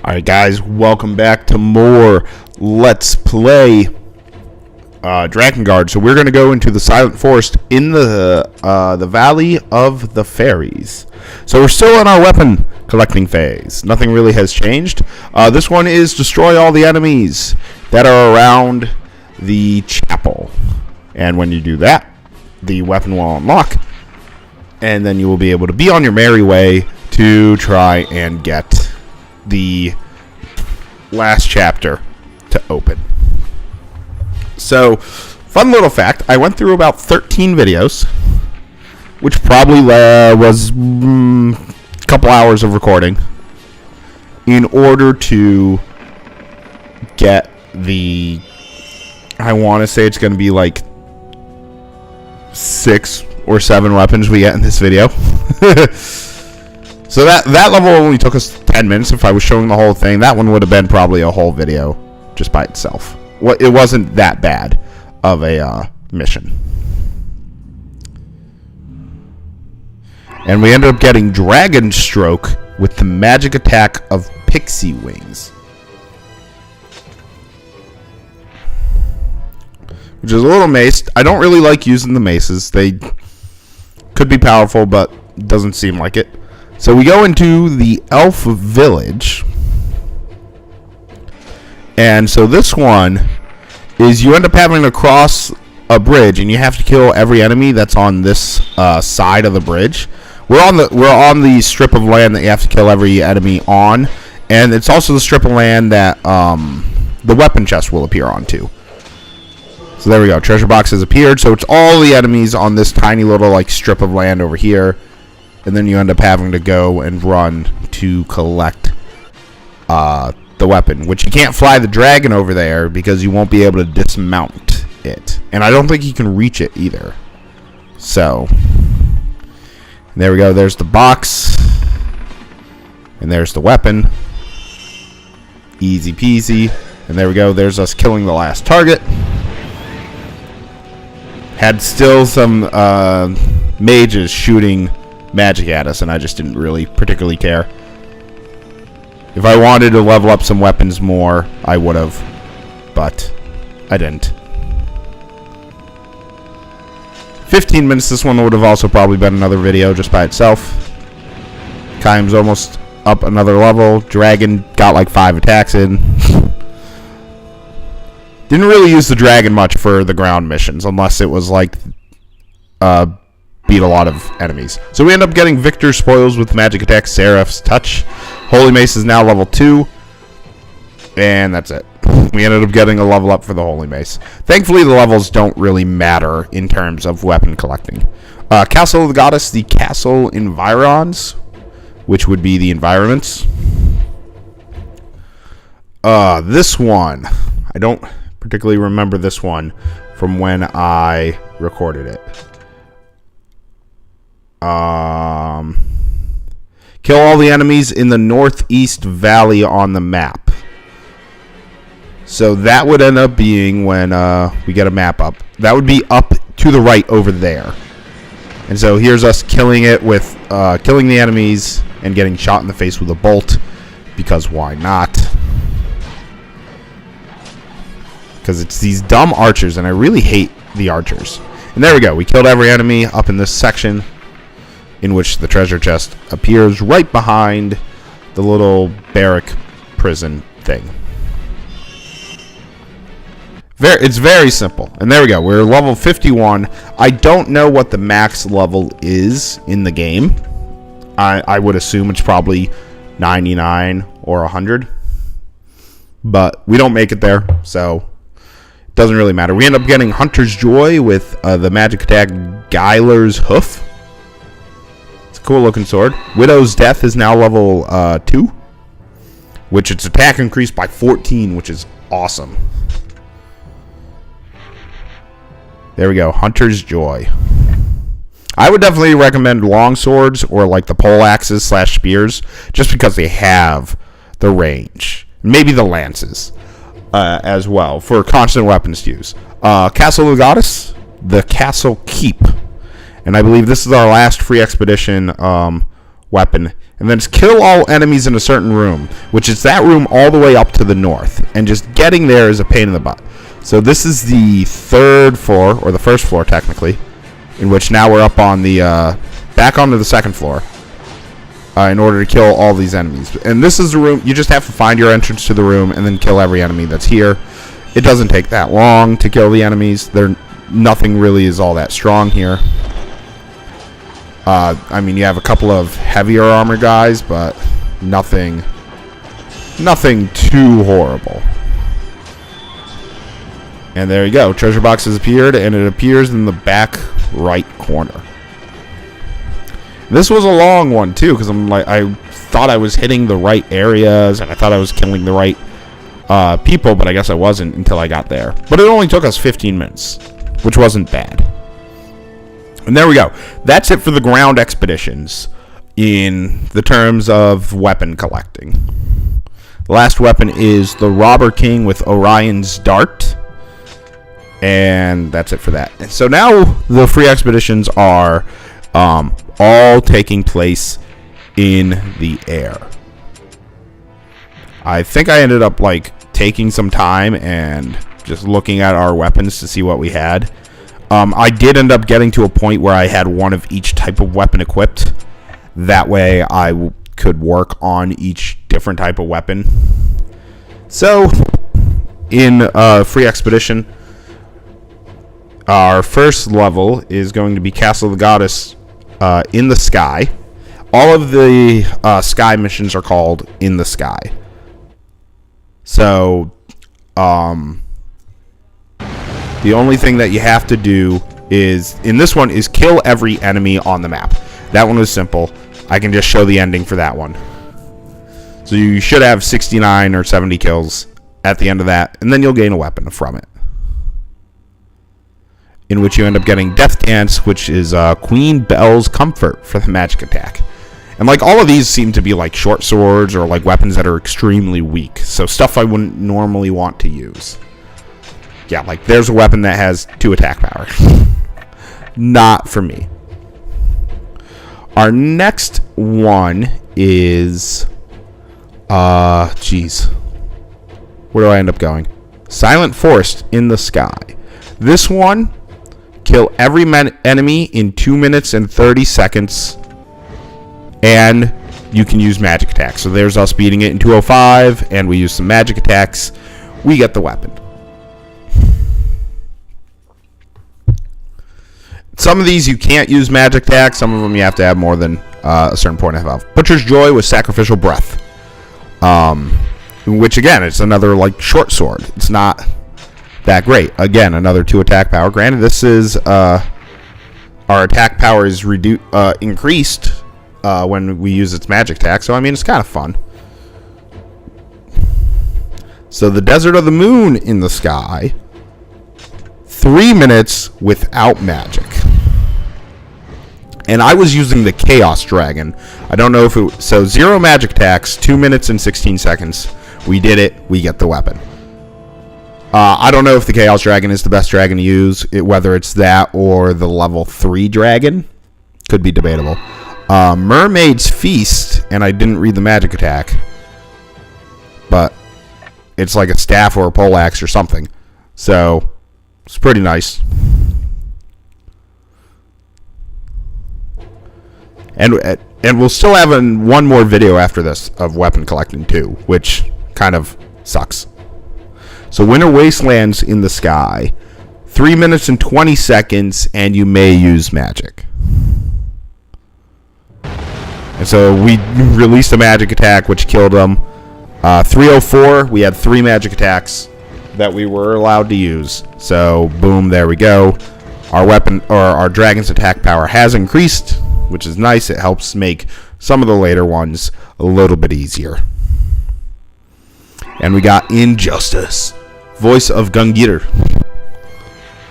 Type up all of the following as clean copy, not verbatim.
Alright guys, welcome back to more Let's Play Drakengard. So we're going to go into the Silent Forest in the Valley of the Fairies. So we're still in our weapon collecting phase. Nothing really has changed. This one is destroy all the enemies that are around the chapel. And when you do that, the weapon will unlock. And then you will be able to be on your merry way to try and get the last chapter to open. So, fun little fact, I went through about 13 videos, which probably was a couple hours of recording, in order to get the, I want to say it's going to be like 6 or 7 weapons we get in this video. So that level only took us 10 minutes. If I was showing the whole thing, that one would have been probably a whole video just by itself. It wasn't that bad of a mission. And we ended up getting Dragon Stroke with the magic attack of Pixie Wings, which is a little mace. I don't really like using the maces. They could be powerful, but doesn't seem like it. So we go into the elf village, and so this one is you end up having to cross a bridge, and you have to kill every enemy that's on this side of the bridge. We're on the strip of land that you have to kill every enemy on, and it's also the strip of land that the weapon chest will appear onto. So there we go. Treasure box has appeared. So it's all the enemies on this tiny little like strip of land over here. And then you end up having to go and run to collect the weapon, which you can't fly the dragon over there because you won't be able to dismount it. And I don't think you can reach it either. So, there we go. There's the box. And there's the weapon. Easy peasy. And there we go. There's us killing the last target. Had still some mages shooting magic at us, and I just didn't really particularly care. If I wanted to level up some weapons more, I would have, but I didn't. 15 minutes, this one would have also probably been another video just by itself. Kaim's almost up another level. Dragon got like 5 attacks in. Didn't really use the dragon much for the ground missions, unless it was like beat a lot of enemies. So we end up getting Victor Spoils with magic attack, Seraph's Touch. Holy Mace is now level 2. And that's it. We ended up getting a level up for the Holy Mace. Thankfully, the levels don't really matter in terms of weapon collecting. Castle of the Goddess, the Castle Environs, which would be the environments. This one, I don't particularly remember this one from when I recorded it. Kill all the enemies in the northeast valley on the map. So that would end up being when we get a map up. That would be up to the right over there. And so here's us killing it with killing the enemies and getting shot in the face with a bolt, because why not? Because it's these dumb archers, and I really hate the archers. And there we go. We killed every enemy up in this section, in which the treasure chest appears right behind the little barrack prison thing. It's very simple. And there we go. We're level 51. I don't know what the max level is in the game. I would assume it's probably 99 or 100. But we don't make it there, so it doesn't really matter. We end up getting Hunter's Joy with the magic attack Gyler's Hoof. Cool looking sword. Widow's Death is now level 2, which its attack increased by 14, which is awesome. There we go. Hunter's Joy. I would definitely recommend long swords or like the pole axes / spears, just because they have the range. Maybe the lances as well for constant weapons to use. Castle of the Goddess, the Castle Keep. And I believe this is our last free expedition weapon. And then just kill all enemies in a certain room, which is that room all the way up to the north. And just getting there is a pain in the butt. So this is the 3rd floor, or the 1st floor technically, in which now we're up on the, back onto the 2nd floor. In order to kill all these enemies. And this is the room, you just have to find your entrance to the room and then kill every enemy that's here. It doesn't take that long to kill the enemies. Nothing really is all that strong here. I mean, you have a couple of heavier armor guys, but nothing too horrible. And there you go. Treasure box has appeared, and it appears in the back right corner. This was a long one too, because I thought I was hitting the right areas, and I thought I was killing the right people, but I guess I wasn't until I got there. But it only took us 15 minutes, which wasn't bad. And there we go. That's it for the ground expeditions in the terms of weapon collecting. The last weapon is the Robber King with Orion's Dart. And that's it for that. And so now the free expeditions are all taking place in the air. I think I ended up taking some time and just looking at our weapons to see what we had. I did end up getting to a point where I had one of each type of weapon equipped. That way I could work on each different type of weapon. So in free expedition, our first level is going to be Castle of the Goddess in the sky. All of the sky missions are called in the sky. So, the only thing that you have to do is, in this one, is kill every enemy on the map. That one was simple. I can just show the ending for that one. So you should have 69 or 70 kills at the end of that, and then you'll gain a weapon from it. In which you end up getting Death Dance, which is Queen Belle's Comfort for the magic attack. And all of these seem to be short swords or weapons that are extremely weak. So stuff I wouldn't normally want to use. Yeah, there's a weapon that has 2 attack power. Not for me. Our next one is jeez. Where do I end up going? Silent Forest in the sky. This one, kill every enemy in 2 minutes and 30 seconds. And you can use magic attacks. So there's us beating it in 2:05, and we use some magic attacks. We get the weapon. Some of these you can't use magic attacks. Some of them you have to have more than a certain point of health. Butcher's Joy with Sacrificial Breath. Which, again, it's another, short sword. It's not that great. Again, another 2 attack power. Granted, this is, our attack power is increased when we use its magic attack. So, I mean, it's kind of fun. So, the Desert of the Moon in the sky. 3 minutes without magic. And I was using the Chaos Dragon. I don't know if it... So, 0 magic attacks, 2 minutes and 16 seconds. We did it. We get the weapon. I don't know if the Chaos Dragon is the best dragon to use. Whether it's that or the level 3 dragon. Could be debatable. Mermaid's Feast. And I didn't read the magic attack. But it's like a staff or a poleaxe or something. So... it's pretty nice. And we'll still have one more video after this of weapon collecting too, which kind of sucks. So Winter Wastelands in the sky. 3 minutes and 20 seconds, and you may use magic. And so we released a magic attack, which killed them. 3:04, we had 3 magic attacks that we were allowed to use. So, boom, there we go. Our weapon, or our dragon's attack power has increased, which is nice. It helps make some of the later ones a little bit easier. And we got Injustice, Voice of Gungir,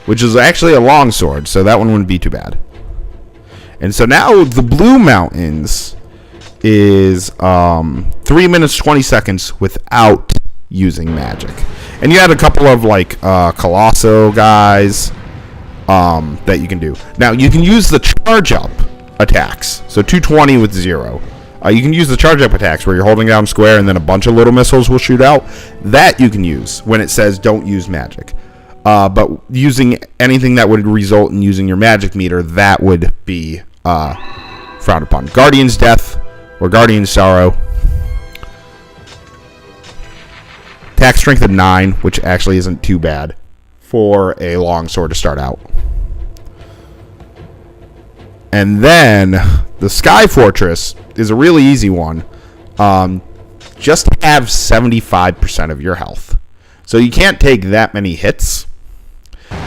which is actually a longsword, so that one wouldn't be too bad. And so now the Blue Mountains is 3 minutes 20 seconds without using magic. And you had a couple of Colosso guys that you can do. Now you can use the charge up attacks. So 220 with 0. You can use the charge up attacks where you're holding down square and then a bunch of little missiles will shoot out. That you can use when it says don't use magic. But using anything that would result in using your magic meter, that would be frowned upon. Guardian's Death or Guardian's Sorrow. Attack strength of 9, which actually isn't too bad for a long sword to start out. And then the Sky Fortress is a really easy one. Just have 75% of your health. So you can't take that many hits,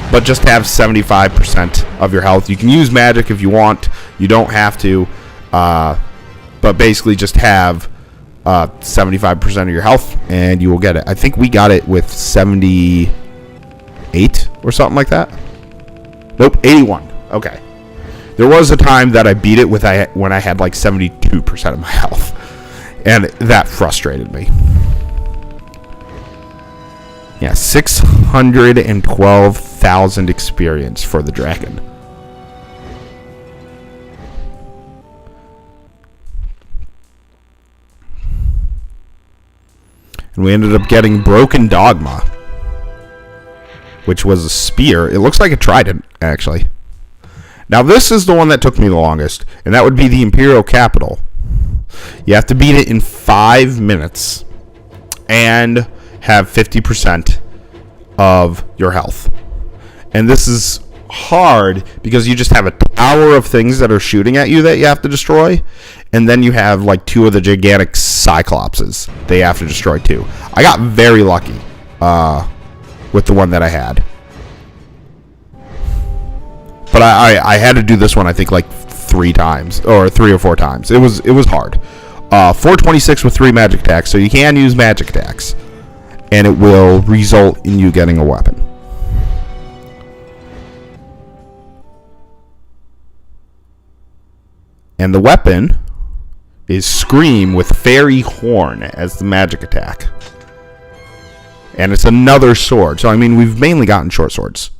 but just have 75% of your health. You can use magic if you want. You don't have to. But basically just have 75% of your health, and you will get it. I think we got it with 78 or something like that. Nope, 81. Okay. There was a time that I beat it when I had like 72% of my health, and that frustrated me. Yeah, 612,000 experience for the dragon. And we ended up getting Broken Dogma, which was a spear. It looks like a trident, actually. Now, this is the one that took me the longest, and that would be the Imperial Capital. You have to beat it in 5 minutes and have 50% of your health. And this is hard because you just have a tower of things that are shooting at you that you have to destroy, and then you have like 2 of the gigantic Cyclopses they have to destroy too. I got very lucky with the one that I had. But I had to do this one, I think, like 3 times, or 3 or 4 times. It was hard. 426 with 3 magic attacks, so you can use magic attacks, and it will result in you getting a weapon. And the weapon is Scream with Fairy Horn as the magic attack. And it's another sword. So, I mean, we've mainly gotten short swords.